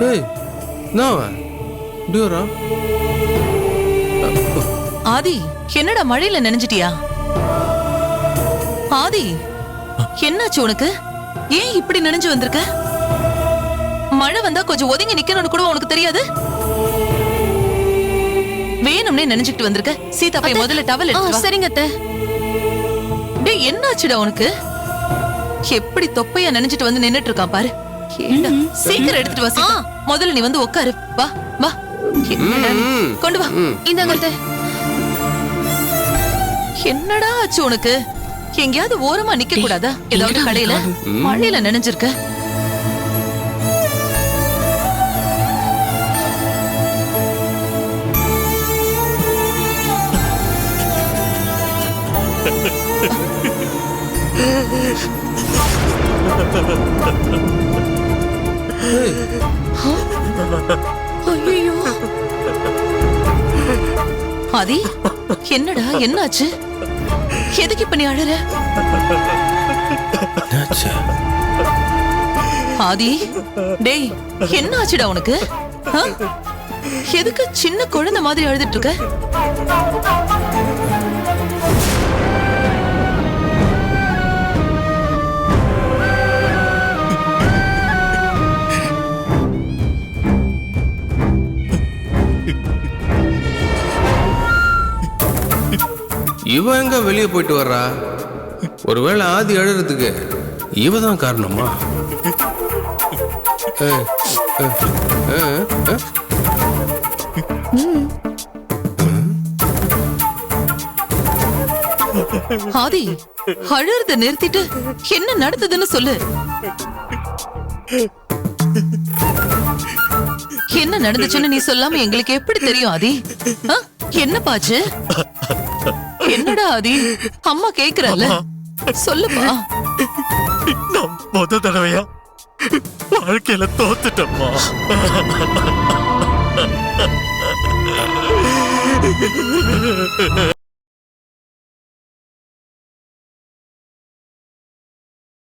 ஏய் என்ன அவன் இப்படி வரான்? ஆதி என்னடா மழையில நனைஞ்சிட்டியா? ஆதி என்னாச்சு உனக்கு? ஏன் இப்படி நனைஞ்சு வந்திருக்க? மழை வந்தா கொஞ்சம் ஒதுங்கி நிக்கணும்னு கூட உனக்கு தெரியாது? வேணும்னே நினைஞ்சுக்கிட்டு வந்திருக்க. சீதா போய் முதல்ல டவல் எடுத்து வா. சரிங்க அத்தை. டேய் என்னாச்சுடா உனக்கு? எப்படி தொப்பையா நினைஞ்சிட்டு வந்து நின்னுட்டு இருக்கான் பாரு. ஏண்டா சீக்கிரம் எடுத்துட்டு வா சீதா. முதல்ல நீ வந்து உட்காரு. வா வா. என்னடா கொண்டு வா. இந்தாங்க அத்தை. என்னடா ஆச்சு உனக்கு? எங்கயாவது ஓரமா நிக்க கூடாதா? ஏதாவது கடையில மழையில நனைஞ்சிருக்க. ஐயோ ஆதி என்னடா என்னாச்சு? எதுக்கு இப்ப நீ அழற? என்னாச்சு? ஆதி டேய் என்ன ஆச்சுடா உனக்கு? எதுக்கு சின்ன குழந்தை மாதிரி அழுதுட்டு இருக்க? இவ எங்க வெளியே போயிட்டு வர்றா? ஒருவேளை ஆதி அழுறதுக்கு இவதான் காரணமா? ஆதி அழுறத நிறுத்திட்டு என்ன நடந்ததுன்னு சொல்லு. என்ன நடந்துச்சுன்னு நீ சொல்லாம எங்களுக்கு எப்படி தெரியும் ஆதி? என்ன பாச்சு? என்னடா ஆதி? அம்மா கேக்குறல்ல, சொல்லுப்பா. நான் முத தடவையா வாழ்க்கையில தோத்துட்டம்மா.